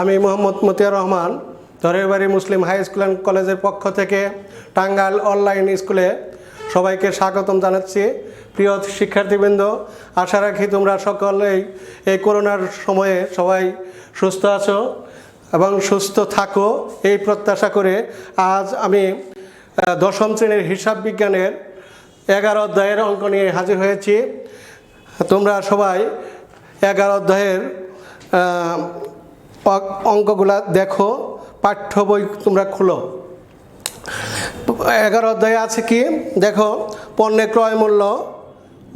আমি মোহাম্মদ মতিয়ার রহমান ধরের বাড়ি Muslim high school and কলেজের পক্ষ থেকে টাঙ্গাইল অনলাইন স্কুলে সবাইকে স্বাগতম জানাচ্ছি। প্রিয় শিক্ষার্থীবৃন্দ, আশা রাখি তোমরা সকলেই এই করোনার সময়ে সবাই সুস্থ আছো এবং সুস্থ থাকো এই প্রত্যাশা করে আজ আমি দশম শ্রেণীর হিসাব বিজ্ঞানের 11 অধ্যায়ের অঙ্ক নিয়ে হাজির হয়েছি। তোমরা সবাই 11 অধ্যায়ের অঙ্কগুলা দেখো, পাঠ্য বই তোমরা খুলো। 11 অধ্যায়ে আছে কি দেখো, পণ্যের ক্রয় মূল্য,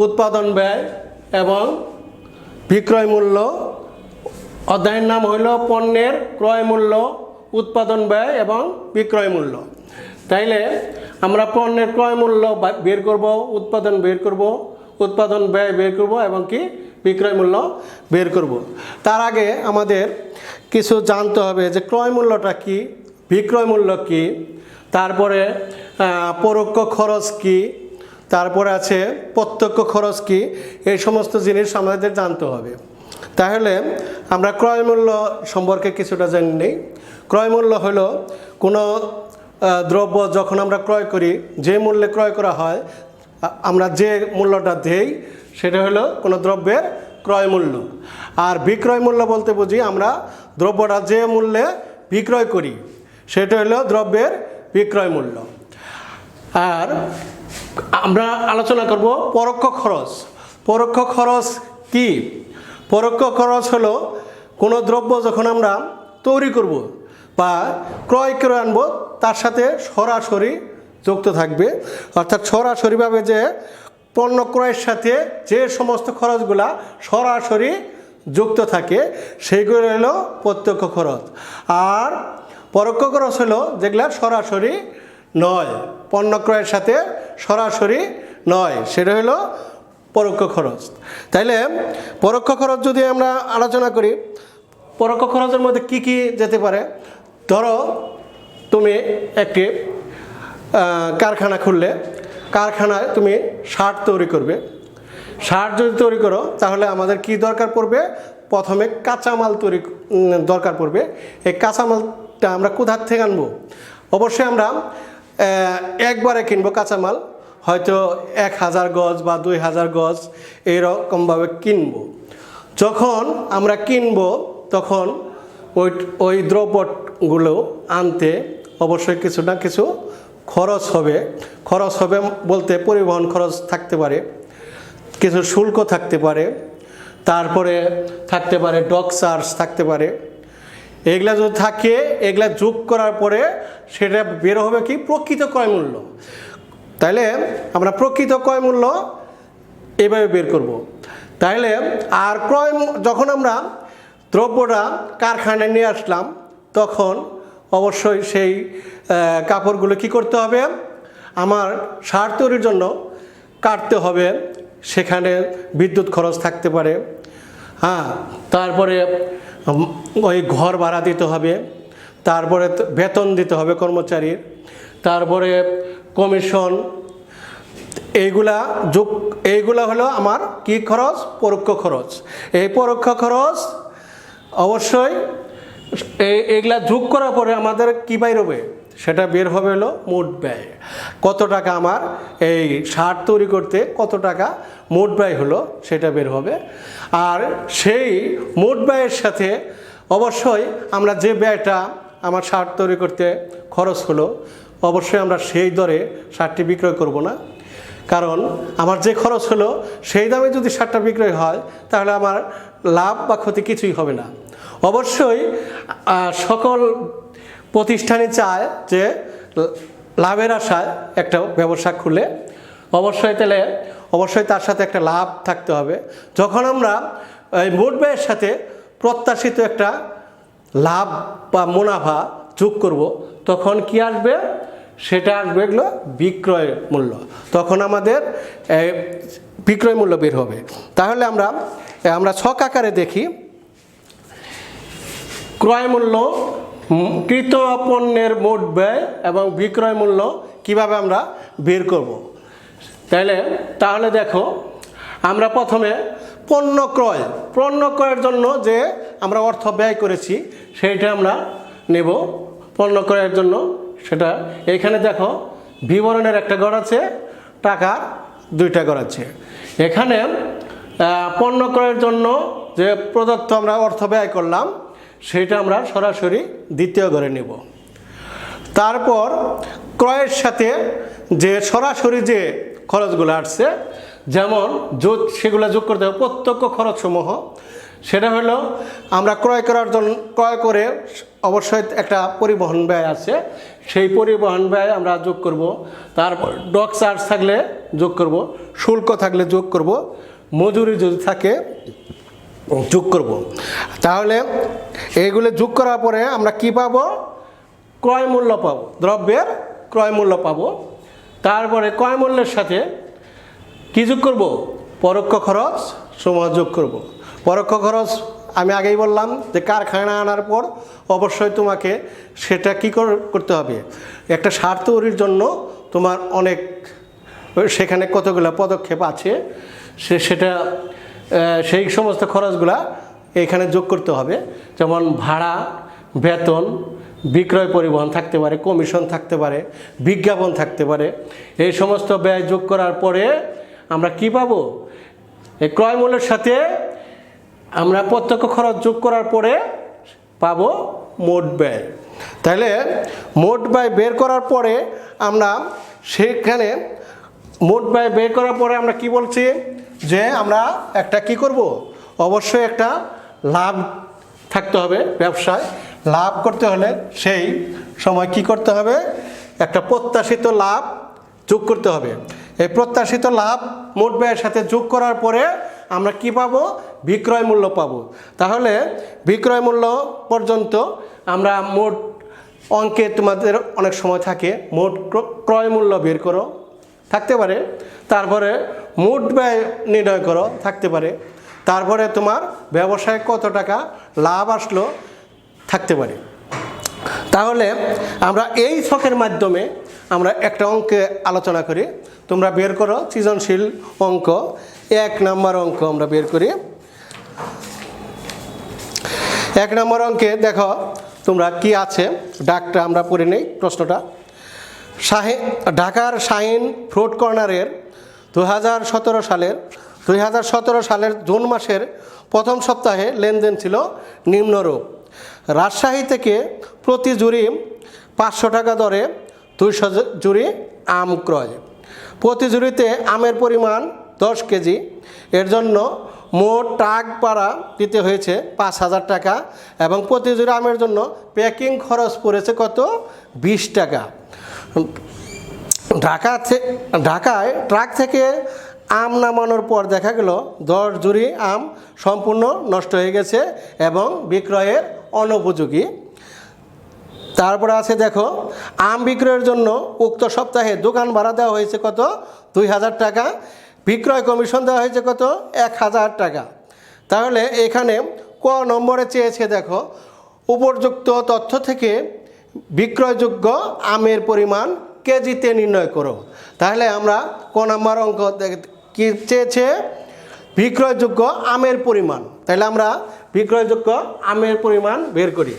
উৎপাদন ব্যয় এবং বিক্রয় মূল্য। অধ্যায়ের নাম হইল পণ্যের ক্রয় মূল্য, উৎপাদন ব্যয় এবং বিক্রয় মূল্য। তাইলে আমরা পণ্যের ক্রয় মূল্য বের করব, উৎপাদন বের করব, উৎপাদন ব্যয় বের করব এবং কি বিক্রয় মূল্য বের করব। তার আগে আমাদের কিছু জানতে হবে যে ক্রয় মূল্যটা কি, বিক্রয় মূল্য কি, তারপরে পরোক্ষ খরচ কি, তারপরে আছে প্রত্যক্ষ খরচ কি, এই সমস্ত জিনিস আমাদের জানতে হবে। তাহলে আমরা ক্রয় মূল্য সম্পর্কে কিছুটা জেনে নিই। ক্রয় মূল্য হলো কোনো দ্রব্য যখন আমরা ক্রয় করি, যে মূল্যে ক্রয় করা হয়, আমরা যে মূল্যটা দেই সেটা হলো কোনো দ্রব্যের ক্রয় মূল্য। আর বিক্রয় মূল্য বলতে বুঝি আমরা দ্রব্যটা যে মূল্যে বিক্রয় করি সেটা হলো দ্রব্যের বিক্রয় মূল্য। আর আমরা আলোচনা করব পরোক্ষ খরচ। পরোক্ষ খরচ কি? পরোক্ষ খরচ হলো কোনো দ্রব্য যখন আমরা তৈরি করব বা ক্রয় করে আনবো, তার সাথে সরাসরি যুক্ত থাকবে। অর্থাৎ সরাসরিভাবে যে পণ্য ক্রয়ের সাথে যে সমস্ত খরচগুলা সরাসরি যুক্ত থাকে সেইগুলো হলো প্রত্যক্ষ খরচ। আর পরোক্ষ খরচ হলো যেগুলা সরাসরি নয়, পণ্য ক্রয়ের সাথে সরাসরি নয়, সেটা হলো পরোক্ষ খরচ। তাইলে পরোক্ষ খরচ যদি আমরা আলোচনা করি, পরোক্ষ খরচের মধ্যে কি কি যেতে পারে? ধরো তুমি একটি কারখানা খুললে, কারখানায় তুমি শার্ট তৈরি করবে। শার্ট যদি তৈরি করো তাহলে আমাদের কি দরকার পড়বে? প্রথমে কাঁচামাল তৈরি দরকার পড়বে। এই কাঁচামালটা আমরা কোথার থেকে আনবো? অবশ্যই আমরা একবারে কিনবো কাঁচামাল, হয়তো 1000 গজ বা 2000 গজ এইরকমভাবে কিনবো। যখন আমরা কিনবো তখন ওই দ্রব্যগুলো আনতে অবশ্যই কিছু না কিছু খরচ হবে। খরচ হবে বলতে পরিবহন খরচ থাকতে পারে, কিছু শুল্ক থাকতে পারে, তারপরে থাকতে পারে ডক চার্জ থাকতে পারে। এগুলা যদি থাকে, এগুলা যোগ করার পরে সেটা বের হবে কি প্রকৃত ক্রয় মূল্য। তাইলে আমরা প্রকৃত ক্রয় মূল্য এভাবে বের করব। তাইলে আর যখন আমরা দ্রব্যটা কারখানায় নিয়ে আসলাম তখন অবশ্যই সেই কাপড়গুলো কি করতে হবে? আমার শার্ট তৈরির জন্য কাটতে হবে, সেখানে বিদ্যুৎ খরচ থাকতে পারে, তারপরে ওই ঘর ভাড়া দিতে হবে, তারপরে বেতন দিতে হবে কর্মচারীর, তারপরে কমিশন, এইগুলা হলো আমার কি খরচ? পরোক্ষ খরচ। এই পরোক্ষ খরচ অবশ্যই এগুলা যোগ করার পরে আমাদের কি বাইর হবে? সেটা বের হবে হলো মোট ব্যয়। কত টাকা আমার এই শার্ট তৈরি করতে কত টাকা মোট ব্যয় হলো সেটা বের হবে। আর সেই মোট ব্যয়ের সাথে অবশ্যই আমরা যে ব্যয়টা আমার শার্ট তৈরি করতে খরচ হলো, অবশ্যই আমরা সেই দরে শার্টটি বিক্রয় করব না। কারণ আমার যে খরচ হলো সেই দামে যদি শার্টটা বিক্রয় হয় তাহলে আমার লাভ বা ক্ষতি কিছুই হবে না। অবশ্যই সকল প্রতিষ্ঠানই চায় যে লাভের আশায় একটা ব্যবসা খুলে অবশ্যই তার সাথে একটা লাভ থাকতে হবে। যখন আমরা এই মোট ব্যয়ের সাথে প্রত্যাশিত একটা লাভ বা মুনাফা যোগ করব তখন কি আসবে? সেটা আসবে এগুলো বিক্রয় মূল্য। তখন আমাদের বিক্রয় মূল্য বের হবে। তাহলে আমরা ছক আকারে দেখি। ক্রয় মূল্য, কৃত পণ্যের মোট ব্যয় এবং বিক্রয় মূল্য কিভাবে আমরা বের করব। তাহলে দেখো, আমরা প্রথমে পণ্য ক্রয়ের জন্য যে আমরা অর্থ ব্যয় করেছি সেইটা আমরা নেব পণ্য ক্রয়ের জন্য। সেটা এখানে দেখো বিবরণের একটা ঘর আছে, টাকার দুইটা ঘর আছে। এখানে পণ্য ক্রয়ের জন্য যে প্রদত্ত আমরা অর্থ ব্যয় করলাম সেটা আমরা সরাসরি দ্বিতীয় ঘরে নেব। তারপর ক্রয়ের সাথে যে সরাসরি যে খরচগুলো আসছে, যেমন সেগুলো যোগ করতে হবে প্রত্যক্ষ খরচসমূহ। সেটা হলো আমরা ক্রয় করে অবশ্যই একটা পরিবহন ব্যয় আছে, সেই পরিবহন ব্যয় আমরা যোগ করব। তারপর ডক চার্জ থাকলে যোগ করব, শুল্ক থাকলে যোগ করব, মজুরি যদি থাকে যোগ করব। তাহলে এইগুলো যোগ করার পরে আমরা কি পাবো? ক্রয় মূল্য পাবো, দ্রব্যের ক্রয় মূল্য পাবো। তারপরে ক্রয় মূল্যের সাথে কি যোগ করব? পরোক্ষ খরচ সমূহ যোগ করব। পরোক্ষ খরচ আমি আগেই বললাম যে কারখানা আনার পর অবশ্যই তোমাকে সেটা কি করতে হবে, একটা সার তৈরির জন্য তোমার অনেক সেখানে কতগুলো পদক্ষেপ আছে, সেটা সেই সমস্ত খরচগুলা এখানে যোগ করতে হবে। যেমন ভাড়া, বেতন, বিক্রয় পরিবহন থাকতে পারে, কমিশন থাকতে পারে, বিজ্ঞাপন থাকতে পারে। এই সমস্ত ব্যয় যোগ করার পরে আমরা কি পাবো? এই ক্রয় মূল্যের সাথে আমরা প্রত্যক্ষ খরচ যোগ করার পরে পাবো মোট ব্যয়। তাহলে মোট ব্যয় বের করার পরে আমরা সেখানে মোট ব্যয় বের করার পরে আমরা কি বলছি যে আমরা একটা কি করব? অবশ্যই একটা লাভ থাকতে হবে। ব্যবসায় লাভ করতে হলে সেই সময় কি করতে হবে? একটা প্রত্যাশিত লাভ যোগ করতে হবে। এই প্রত্যাশিত লাভ মোট ব্যয়ের সাথে যোগ করার পরে আমরা কি পাবো? বিক্রয় মূল্য পাবো। তাহলে বিক্রয় মূল্য পর্যন্ত আমরা মোট অঙ্কে তোমাদের অনেক সময় থাকে মোট ক্রয় মূল্য বের করো থাকতে পারে, তারপরে মোট ব্যয় নির্ণয় করো থাকতে পারে, তারপরে তোমার ব্যবসায় কত টাকা লাভ আসলো থাকতে পারে। তাহলে আমরা এই ছকের মাধ্যমে আমরা একটা অঙ্কে আলোচনা করি। তোমরা বের করো সৃজনশীল অঙ্ক 1 নম্বর অঙ্ক আমরা বের করি। 1 নম্বর অঙ্কে দেখো তোমরা কি আছে, ডাকটা আমরা পড়ে নেই প্রশ্নটা। ঢাকার শাহিন ফ্রুট কর্নারের 2017 সালের জুন মাসের প্রথম সপ্তাহে লেনদেন ছিল নিম্নরূপ। রাজশাহী থেকে প্রতি জুড়ি 500 টাকা দরে 200 জুড়ি আম ক্রয়। প্রতি জুড়িতে আমের পরিমাণ 10 কেজি। এর জন্য মোট ট্রাক ভাড়া দিতে হয়েছে 5,000 টাকা এবং প্রতি জুড়ি আমের জন্য প্যাকিং খরচ পড়েছে কত? 20 টাকা। ঢাকায় ট্রাক থেকে আম নামানোর পর দেখা গেল 10 জুড়ি আম সম্পূর্ণ নষ্ট হয়ে গেছে এবং বিক্রয়ের অনুপযোগী। তারপরে আছে দেখো আম বিক্রয়ের জন্য উক্ত সপ্তাহে দোকান ভাড়া দেওয়া হয়েছে কত? 2,000 টাকা। বিক্রয় কমিশন দেওয়া হয়েছে কত? 1,000 টাকা। তাহলে এখানে ক নম্বরে চেয়েছে দেখো উপযুক্ত তথ্য থেকে বিক্রয়যোগ্য আমের পরিমাণ কেজিতে নির্ণয় করো। তাহলে আমরা ক নম্বর অঙ্ক কি চেয়েছে? বিক্রয়যোগ্য আমের পরিমাণ। তাহলে আমরা বিক্রয়যোগ্য আমের পরিমাণ বের করি।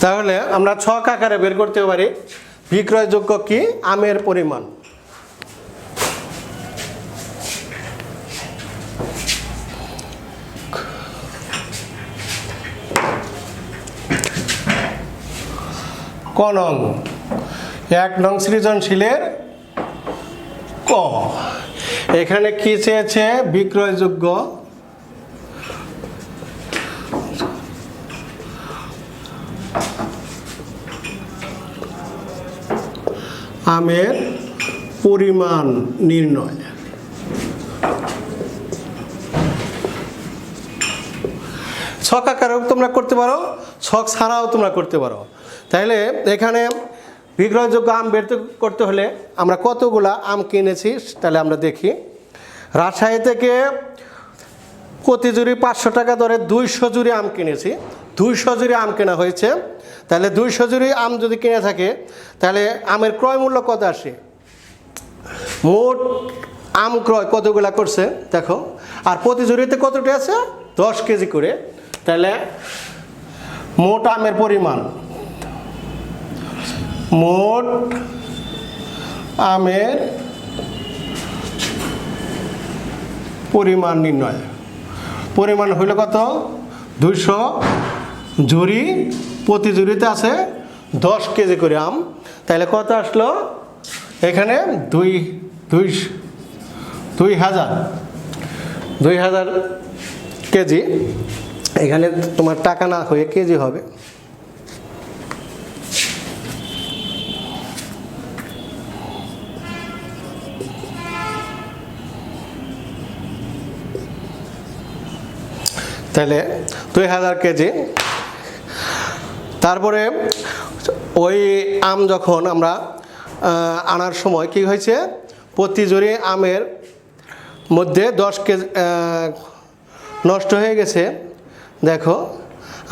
তাহলে আমরা ছক আকারে বের করতে পারি বিক্রয়যোগ্য কি আমের পরিমাণ। ক নং 1 নং সৃজনশীলের ক। এখানে কি চেয়েছে? বিক্রয়যোগ্য আমের পরিমাণ নির্ণয়। ছক আকারেও তোমরা করতে পারো, ছক ছাড়াও তোমরা করতে পারো। তাহলে এখানে বিক্রয়যোগ্য আম বের করতে হলে আমরা কতগুলা আম কিনেছি তাহলে আমরা দেখি। রাজশাহী থেকে প্রতি জুড়ি 500 টাকা দরে 200 জুড়ি আম কিনেছি। 200 জুড়ি আম কেনা হয়েছে। তাহলে 200 জুড়ি আম যদি কিনে থাকে তাহলে আমের ক্রয় মূল্য কত আসে? মোট আম ক্রয় কতগুলা করছে দেখো। আর প্রতি জুড়িতে কতটা আছে? 10 কেজি করে। তাহলে মোট আমের পরিমাণ, মোট আমের পরিমাণ নির্ণয়। পরিমাণ হইল কত? 200 ঝুড়ি, প্রতি ঝুড়িতে আছে 10 কেজি করে আম। তাহলে কত আসলো? এখানে 2000 কেজি। এখানে তোমার টাকা না হয়ে কেজি হবে। তাহলে 2000 কেজি। তারপরে ওই আম যখন আমরা আনার সময় কি হয়েছে? প্রতি জুড়ি আমের মধ্যে 10 কেজি নষ্ট হয়ে গেছে। দেখো,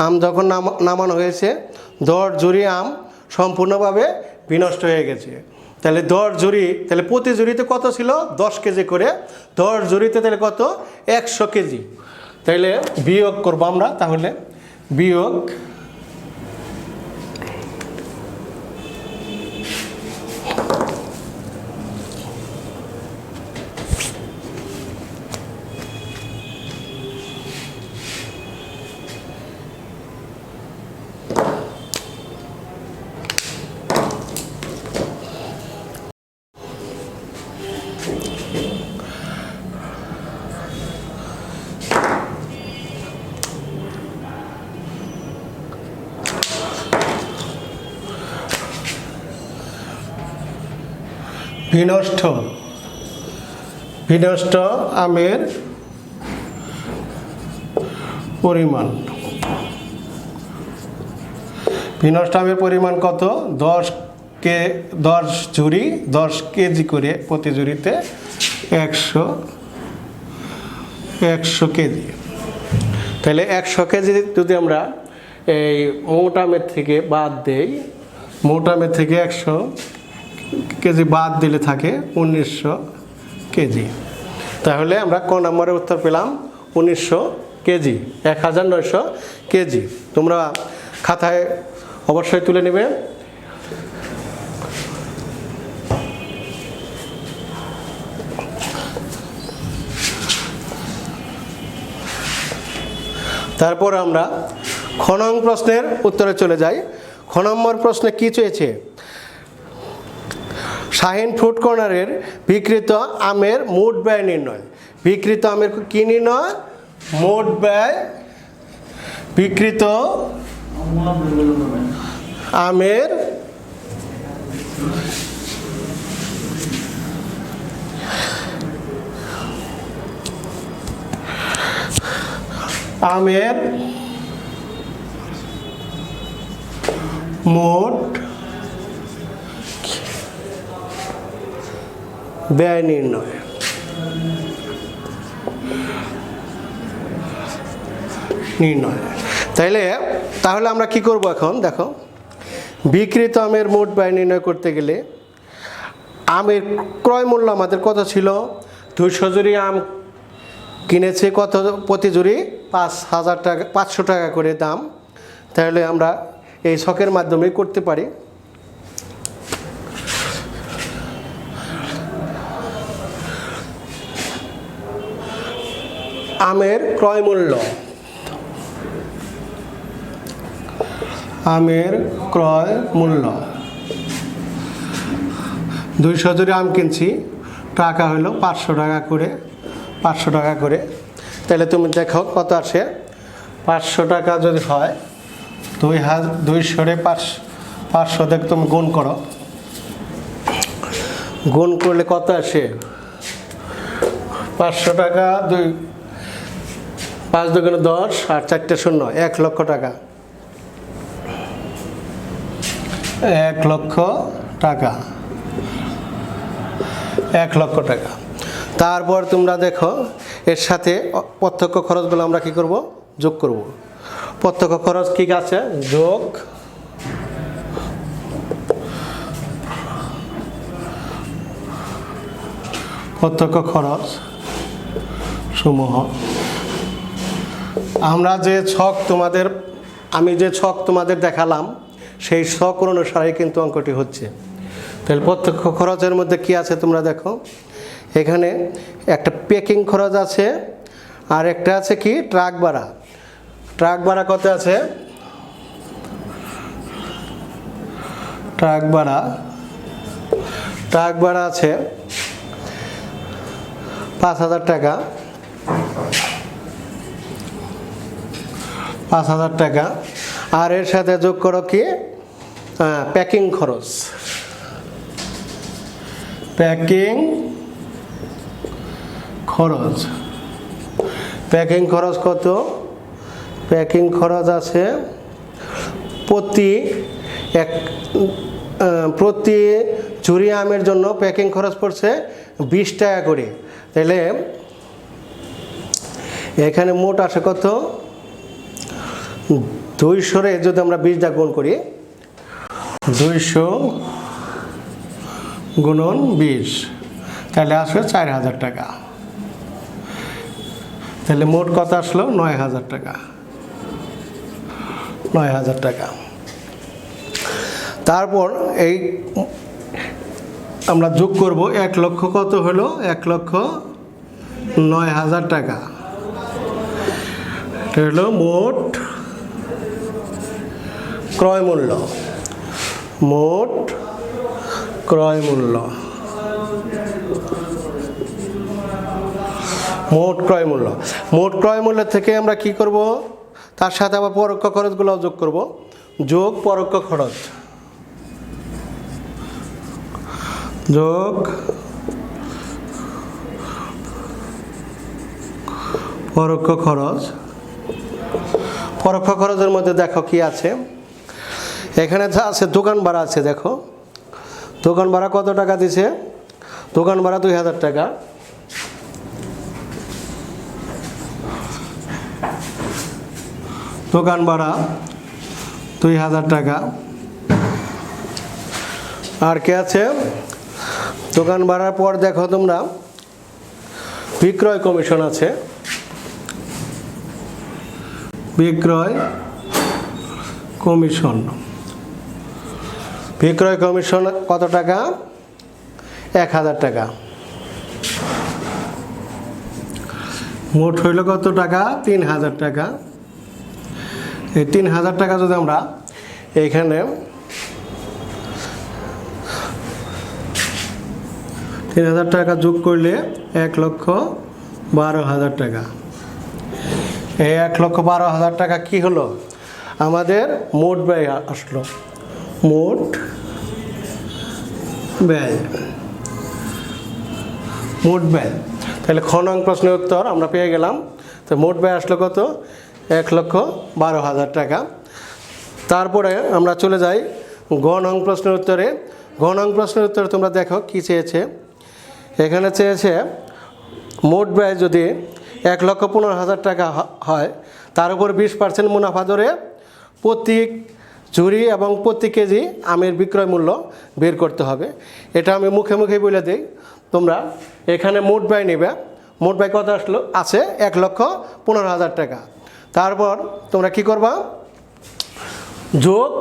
আম যখন নামানো হয়েছে 10 জুড়ি আম সম্পূর্ণভাবে বিনষ্ট হয়ে গেছে। তাহলে 10 জুড়ি, তাহলে প্রতি জুড়িতে কত ছিল? 10 কেজি করে। 10 জুড়িতে তাহলে কত? 100 কেজি। তাহলে বিয়োগ করবো আমরা। তাহলে বিয়োগ বিনষ্ট আমের পরিমাণ। বিনষ্ট আমের পরিমাণ কত? 10 ঝুড়ি, 10 কেজি করে। প্রতি ঝুড়িতে 100 কেজি। তাহলে 100 কেজি যদি আমরা এই মোট আমের থেকে বাদ দেই, মোট আমের থেকে 100 কেজি বাদ দিলে থাকে 1900 কেজি। তাহলে আমরা ক নম্বরের উত্তর পেলাম 1900 কেজি, 1900 কেজি। তোমরা খাতায় অবশ্যই তুলে নেবে। তারপর আমরা খ নং প্রশ্নের উত্তরে চলে যাই। খ নম্বর প্রশ্নে কি চেয়েছে? শাহিন ফ্রুট কর্নারের বিক্রিত আমের মোট ব্যয় নির্ণয়। বিক্রিত আমের কি নির্ণয়? মোট ব্যয়। বিক্রিত আমের মোট ব্যয় নির্ণয়। তাহলে আমরা কি করব এখন? দেখো, বিক্রিত আমের মোট ব্যয় নির্ণয় করতে গেলে আমের ক্রয় মূল্য আমাদের কত ছিল? 200 জুড়ি আম কিনেছে, কত প্রতি জুড়ি? 5000 টাকা, 500 টাকা করে দাম। তাহলে আমরা এই ছকের মাধ্যমে করতে পারি। আমের ক্রয় মূল্য, আমের ক্রয় মূল্য 200 জুড়ি আম কিনছি, টাকা হলো 500 টাকা করে। 500 টাকা করে। তাহলে তুমি দেখো কত আসে। 500 টাকা যদি হয়, 200 500 থেকে তুমি গুণ করো। গুণ করলে কত আসে? 500 টাকা 5 দুগুণে 10 আর 4টে শূন্য, 1 লক্ষ টাকা। 1,00,000 টাকা, 1,00,000 টাকা। তারপর তোমরা দেখো এর সাথে প্রত্যক্ষ খরচগুলো আমরা কি করব, যোগ করব। প্রত্যক্ষ খরচ কি আছে, যোগ প্রত্যক্ষ খরচ সমূহ। আমরা যে ছক তোমাদের, আমি যে ছক তোমাদের দেখালাম সেই ছক অনুসারে কিন্তু অঙ্কটি হচ্ছে। তাহলে প্রত্যক্ষ খরচের মধ্যে কি আছে তোমরা দেখো, এখানে একটা প্যাকিং খরচ আছে, আর একটা আছে কি ট্রাক ভাড়া। ট্রাক ভাড়া কত আছে, ট্রাক ভাড়া আছে 5,000 টাকা, 5,000 টাকা। আর এর সাথে যোগ করো কি প্যাকিং খরচ, প্যাকিং খরচ কত, প্যাকিং খরচ আছে প্রতি ঝুড়ি আমের জন্য প্যাকিং খরচ পড়ছে 20 টাকা করে। তাহলে এখানে মোট আসে কত, 200-রে যদি আমরা 20 দিয়ে গুণ করি, 200 গুণন 20, তাহলে আসবে 4,000 টাকা। তাহলে মোট কত আসলো, 9,000 টাকা, 9,000 টাকা। তারপর এই আমরা যোগ করব 1,00,000 কত হলো, 1,09,000 টাকা। এটা হলো মোট ক্রয় মূল্য, মোট ক্রয় মূল্য, মোট ক্রয় মূল্য। মোট ক্রয় মূল্য থেকে আমরা কি করব, তার সাথে আবার পরোক্ষ খরচগুলো যোগ করব, যোগ পরোক্ষ খরচ, যোগ পরোক্ষ খরচ। পরোক্ষ খরচের মধ্যে দেখো কি আছে, এখানে যা আছে দোকান ভাড়া আছে। দেখো দোকান ভাড়া কত টাকা দিছে, দোকান ভাড়া 2,000 টাকা। দোকান ভাড়া 2,000 টাকা। আর কে আছে, দোকান ভাড়ার পর দেখো তোমরা বিক্রয় কমিশন আছে, বিক্রয় কমিশন। বিক্রয় কমিশন কত টাকা, 1,000 টাকা। মোট হইল কত টাকা, 3,000 টাকা। এই 3,000 টাকা যদি আমরা এইখানে 3,000 টাকা যোগ করলে 1,12,000 টাকা। এই 1,12,000 টাকা কি হলো, আমাদের মোট ব্যয় আসলো, মোট ব্যয়, মোট ব্যয়। তাহলে খ নং প্রশ্নের উত্তর আমরা পেয়ে গেলাম। তো মোট ব্যয় আসলো কত, 1,12,000 টাকা। তারপরে আমরা চলে যাই গ নং প্রশ্নের উত্তরে। গ নং প্রশ্নের উত্তরে তোমরা দেখো কি চেয়েছে, এখানে চেয়েছে মোট ব্যয় যদি 1,15,000 টাকা হয়, তার উপর 20% মুনাফা ধরে প্রতি ঝুড়ি এবং প্রতি কেজি আমের বিক্রয় মূল্য বের করতে হবে। এটা আমি মুখে মুখে বলে দিই, তোমরা এখানে মোট ব্যয় নেবে। মোট ব্যয় কত আসলো, আছে 1,15,000 টাকা। তারপর তোমরা কি করবা, যোগ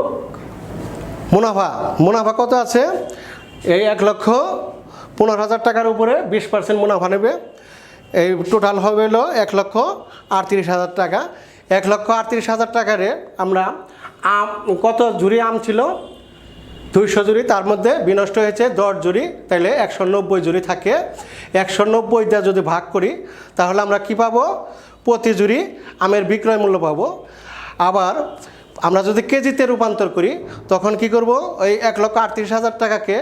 মুনাফা। মুনাফা কত আছে, এই 1,15,000 টাকার উপরে 20% মুনাফা নেবে। এই টোটাল হবে হলো 1,38,000 টাকা। 1,38,000 টাকারে আমরা আম কত ঝুড়ি আম ছিল, 200 ঝুড়ি, তার মধ্যে বিনষ্ট হয়েছে 10 ঝুড়ি, তাইলে 190 ঝুড়ি থাকে। 190 দিয়ে যদি ভাগ করি তাহলে আমরা কি পাবো, প্রতি ঝুড়ি আমের বিক্রয় মূল্য পাবো। আবার আমরা যদি কেজিতে রূপান্তর করি তখন কি করব, ওই 1,38,000 টাকাকে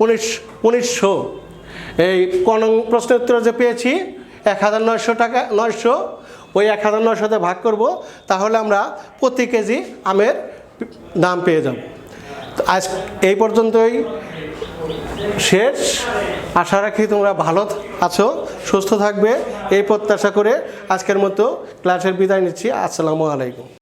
1900 এই কোন প্রশ্নের উত্তর যে পেয়েছি 1,900 টাকা, 900, ওই 1,900তে ভাগ করব, তাহলে আমরা প্রতি কেজি আমের দাম পেয়ে যাব। আজ এই পর্যন্তই শেষ। আশা রাখি তোমরা ভালো আছো, সুস্থ থাকবে এই প্রত্যাশা করে আজকের মতো ক্লাসের বিদায় নিচ্ছি। আসসালামু আলাইকুম।